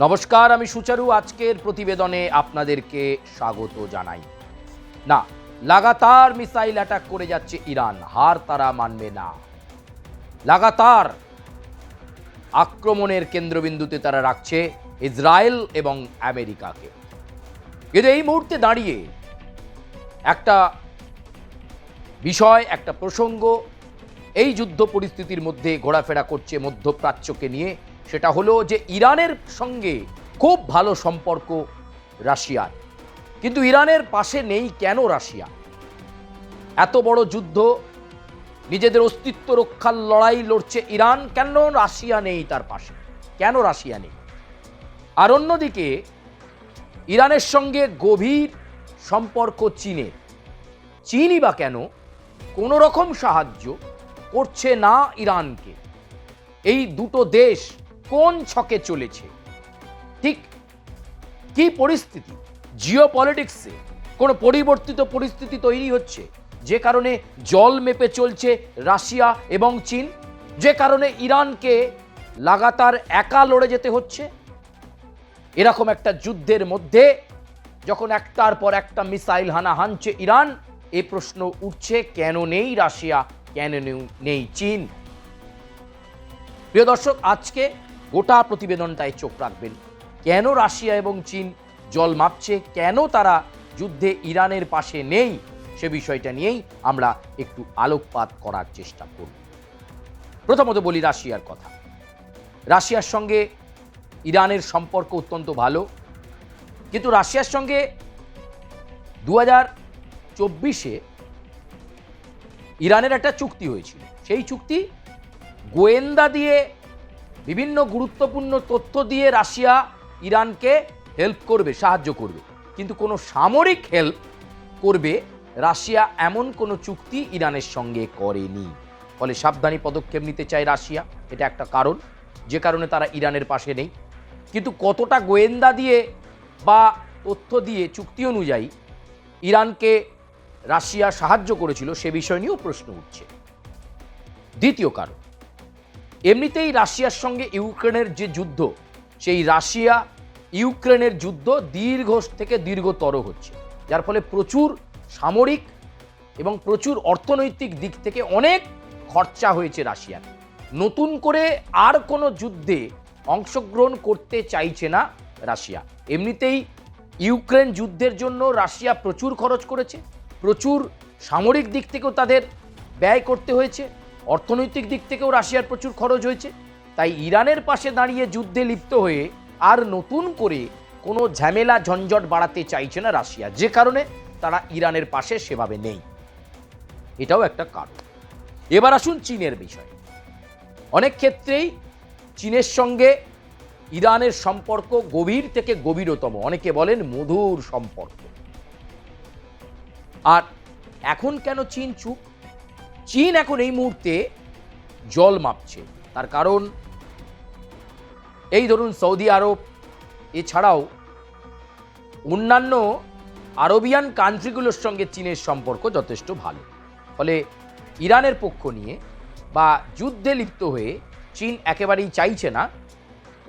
নমস্কার, আমি সুচারু। আজকের প্রতিবেদনে আপনাদেরকে স্বাগত জানাই। না, লাগাতার মিসাইল অ্যাটাক করে যাচ্ছে ইরান, হার তারা মানবে না। লাগাতার আক্রমণের কেন্দ্রবিন্দুতে তারা রাখছে ইসরায়েল এবং আমেরিকাকে। কিন্তু এই মুহূর্তে দাঁড়িয়ে একটা বিষয়, একটা প্রসঙ্গ এই যুদ্ধ পরিস্থিতির মধ্যে ঘোরাফেরা করছে মধ্যপ্রাচ্যকে নিয়ে। সেটা হলো যে ইরানের সঙ্গে খুব ভালো সম্পর্ক রাশিয়ার, কিন্তু ইরানের পাশে নেই কেন রাশিয়া? এত বড় যুদ্ধ, নিজেদের অস্তিত্ব রক্ষার লড়াই লড়ছে ইরান, কেন রাশিয়া নেই তার পাশে? কেন রাশিয়া নেই? আর অন্যদিকে ইরানের সঙ্গে গভীর সম্পর্ক চীনের। চীনই বা কেন কোনো রকম সাহায্য করছে না ইরানকে? এই দুটো দেশ কোন ছকে চলেছে? ঠিক কি পরিস্থিতি? জিও পলিটিক্সে কোনো পরিবর্তিত পরিস্থিতি তৈরি হচ্ছে, যে কারণে জল মেপে চলছে রাশিয়া এবং চীন, যে কারণে ইরানকে লাগাতার একা লড়ে যেতে হচ্ছে। এরকম একটা যুদ্ধের মধ্যে যখন একটার পর একটা মিসাইল হানছে ইরান, এ প্রশ্ন উঠছে, কেন নেই রাশিয়া, কেন নেই চীন? প্রিয় দর্শক, আজকে গোটা প্রতিবেদনটায় চোখ রাখবেন। কেন রাশিয়া এবং চীন জল মাপছে, কেন তারা যুদ্ধে ইরানের পাশে নেই, সে বিষয়টা নিয়েই আমরা একটু আলোকপাত করার চেষ্টা করব। প্রথমত বলি রাশিয়ার কথা। রাশিয়ার সঙ্গে ইরানের সম্পর্ক অত্যন্ত ভালো, কিন্তু রাশিয়ার সঙ্গে 2024-এ ইরানের একটা চুক্তি হয়েছিল। সেই চুক্তি গোয়েন্দা দিয়ে, বিভিন্ন গুরুত্বপূর্ণ তথ্য দিয়ে রাশিয়া ইরানকে হেল্প করবে, সাহায্য করবে, কিন্তু কোনো সামরিক হেল্প করবে রাশিয়া এমন কোনো চুক্তি ইরানের সঙ্গে করেনি। ফলে সাবধানী পদক্ষেপ নিতে চায় রাশিয়া, এটা একটা কারণ, যে কারণে তারা ইরানের পাশে নেই। কিন্তু কতটা গোয়েন্দা দিয়ে বা তথ্য দিয়ে চুক্তি অনুযায়ী ইরানকে রাশিয়া সাহায্য করেছিল, সে বিষয় নিয়েও প্রশ্ন উঠছে। দ্বিতীয় কারণ, এমনিতেই রাশিয়ার সঙ্গে ইউক্রেনের যে যুদ্ধ, সেই রাশিয়া ইউক্রেনের যুদ্ধ দীর্ঘ থেকে দীর্ঘতর হচ্ছে, যার ফলে প্রচুর সামরিক এবং প্রচুর অর্থনৈতিক দিক থেকে অনেক খরচা হয়েছে রাশিয়ার। নতুন করে আর কোনো যুদ্ধে অংশগ্রহণ করতে চাইছে না রাশিয়া। এমনিতেই ইউক্রেন যুদ্ধের জন্য রাশিয়া প্রচুর খরচ করেছে, প্রচুর সামরিক দিক থেকেও তাদের ব্যয় করতে হয়েছে, অর্থনৈতিক দিক থেকেও রাশিয়ার প্রচুর খরচ হয়েছে। তাই ইরানের পাশে দাঁড়িয়ে যুদ্ধে লিপ্ত হয়ে আর নতুন করে কোনো ঝামেলা ঝঞ্ঝট বাড়াতে চাইছে না রাশিয়া, যে কারণে তারা ইরানের পাশে সেভাবে নেই। এটাও একটা কারণ। এবার আসুন চীনের বিষয়ে। অনেক ক্ষেত্রেই চীনের সঙ্গে ইরানের সম্পর্ক গভীর থেকে গভীরতম, অনেকে বলেন মধুর সম্পর্ক। আর এখন কেন চীন চুপ? চীন এখন এই মুহূর্তে জল মাপছে। তার কারণ, এই ধরুন সৌদি আরব এছাড়াও অন্যান্য আরবিয়ান কান্ট্রিগুলোর সঙ্গে চীনের সম্পর্ক যথেষ্ট ভালো। ফলে ইরানের পক্ষ নিয়ে বা যুদ্ধে লিপ্ত হয়ে চীন একেবারেই চাইছে না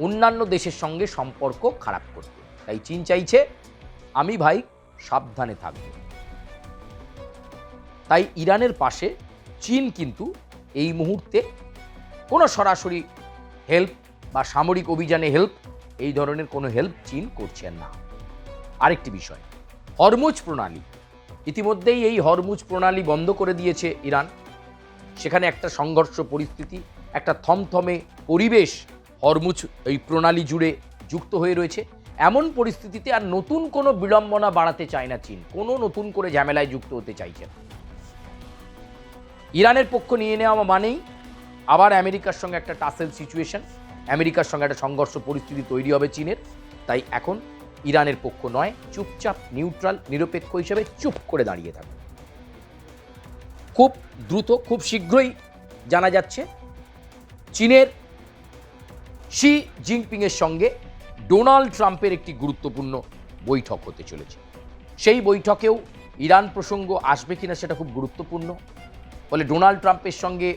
অন্যান্য দেশের সঙ্গে সম্পর্ক খারাপ করতে। তাই চীন চাইছে, আমি ভাই সাবধানে থাকব। তাই ইরানের পাশে চীন কিন্তু এই মুহূর্তে কোনো সরাসরি হেল্প বা সামরিক অভিযানে হেল্প, এই ধরনের কোনো হেল্প চীন করছেন না। আরেকটি বিষয়, হরমুজ প্রণালী। ইতিমধ্যেই এই হরমুজ প্রণালী বন্ধ করে দিয়েছে ইরান। সেখানে একটা সংঘর্ষ পরিস্থিতি, একটা থমথমে পরিবেশ হরমুজ এই প্রণালী জুড়ে যুক্ত হয়ে রয়েছে। এমন পরিস্থিতিতে আর নতুন কোনো বিড়ম্বনা বাড়াতে চায় না চীন, কোনো নতুন করে ঝামেলায় যুক্ত হতে চাইছে না। ইরানের পক্ষ নিয়ে নেওয়া মানেই আবার আমেরিকার সঙ্গে একটা টাসেল সিচুয়েশন, আমেরিকার সঙ্গে একটা সংঘর্ষ পরিস্থিতি তৈরি হবে চীনের। তাই এখন ইরানের পক্ষ নয়, চুপচাপ নিউট্রাল নিরপেক্ষ হিসেবে চুপ করে দাঁড়িয়ে থাকবে। খুব দ্রুত, খুব শীঘ্রই জানা যাচ্ছে চীনের শি জিনপিংয়ের সঙ্গে ডোনাল্ড ট্রাম্পের একটি গুরুত্বপূর্ণ বৈঠক হতে চলেছে। সেই বৈঠকেও ইরান প্রসঙ্গ আসবে কিনা সেটা খুব গুরুত্বপূর্ণ। ফলে ডোনাল্ড ট্রাম্পের সঙ্গে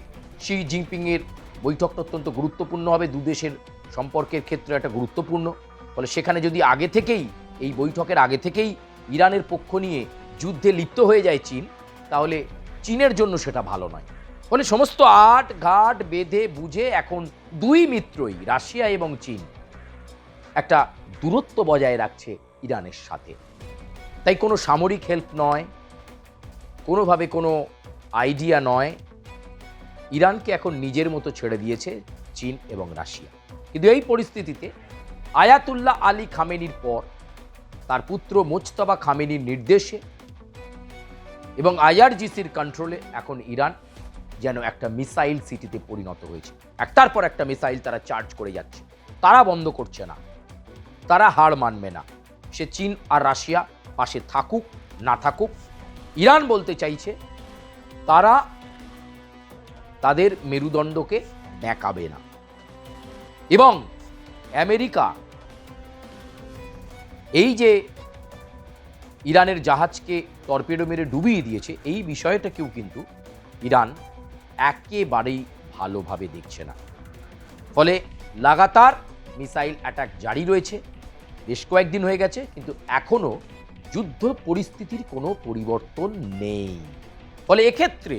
শি জিনপিংয়ের বৈঠকটা অত্যন্ত গুরুত্বপূর্ণ হবে, দুদেশের সম্পর্কের ক্ষেত্রে একটা গুরুত্বপূর্ণ। ফলে সেখানে যদি আগে থেকেই এই বৈঠকের আগে থেকেই ইরানের পক্ষ নিয়ে যুদ্ধে লিপ্ত হয়ে যায় চীন, তাহলে চীনের জন্য সেটা ভালো নয়। ফলে সমস্ত আট ঘাট বেঁধে বুঝে এখন দুই মিত্রই রাশিয়া এবং চীন একটা দূরত্ব বজায় রাখছে ইরানের সাথে। তাই কোনো সামরিক হেল্প নয়, কোনোভাবে কোনো আইডিয়া নয়, ইরানকে এখন নিজের মতো ছেড়ে দিয়েছে চীন এবং রাশিয়া। কিন্তু এই পরিস্থিতিতে আয়াতুল্লাহ আলী খামেনির পর তার পুত্র মোজতবা খামেনির নির্দেশে এবং আইআরজিসির কন্ট্রোলে এখন ইরান যেন একটা মিসাইল সিটিতে পরিণত হয়েছে। একটার পর একটা মিসাইল তারা চার্জ করে যাচ্ছে, তারা বন্ধ করছে না, তারা হার মানবে না। সে চীন আর রাশিয়া পাশে থাকুক না থাকুক, ইরান বলতে চাইছে তারা তাদের মেরুদণ্ডকে বেঁকাবে না। এবং আমেরিকা এই যে ইরানের জাহাজকে টর্পেডো মেরে ডুবিয়ে দিয়েছে, এই বিষয়টাকেও কিন্তু ইরান একেবারেই ভালোভাবে দেখছে না। ফলে লাগাতার মিসাইল অ্যাটাক জারি রয়েছে, বেশ কয়েকদিন হয়ে গেছে, কিন্তু এখনও যুদ্ধ পরিস্থিতির কোনো পরিবর্তন নেই। ফলে এক্ষেত্রে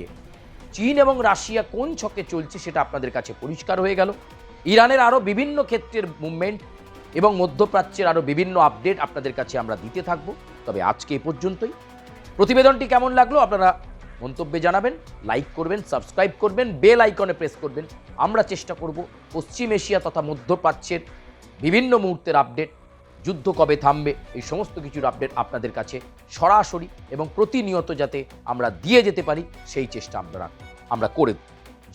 চীন এবং রাশিয়া কোন ছকে চলছে সেটা আপনাদের কাছে পরিষ্কার হয়ে গেল। ইরানের আরও বিভিন্ন ক্ষেত্রের মুভমেন্ট এবং মধ্যপ্রাচ্যের আরও বিভিন্ন আপডেট আপনাদের কাছে আমরা দিতে থাকব। তবে আজকে এ পর্যন্তই। প্রতিবেদনটি কেমন লাগলো আপনারা মন্তব্যে জানাবেন, লাইক করবেন, সাবস্ক্রাইব করবেন, বেল আইকনে প্রেস করবেন। আমরা চেষ্টা করব পশ্চিম এশিয়া তথা মধ্যপ্রাচ্যের বিভিন্ন মুহূর্তের আপডেট, যুদ্ধ কবে থামবে, এই সমস্ত কিছুর আপডেট আপনাদের কাছে সরাসরি এবং প্রতিনিয়ত যাতে আমরা দিয়ে যেতে পারি সেই চেষ্টা আমরা করে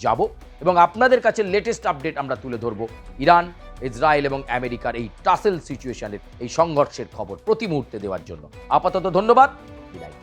যাব। এবং আপনাদের কাছে লেটেস্ট আপডেট আমরা তুলে ধরব ইরান, ইসরায়েল এবং আমেরিকার এই টাসেল সিচুয়েশনের, এই সংঘর্ষের খবর প্রতি মুহূর্তে দেওয়ার জন্য। আপাতত ধন্যবাদ, বিদায়।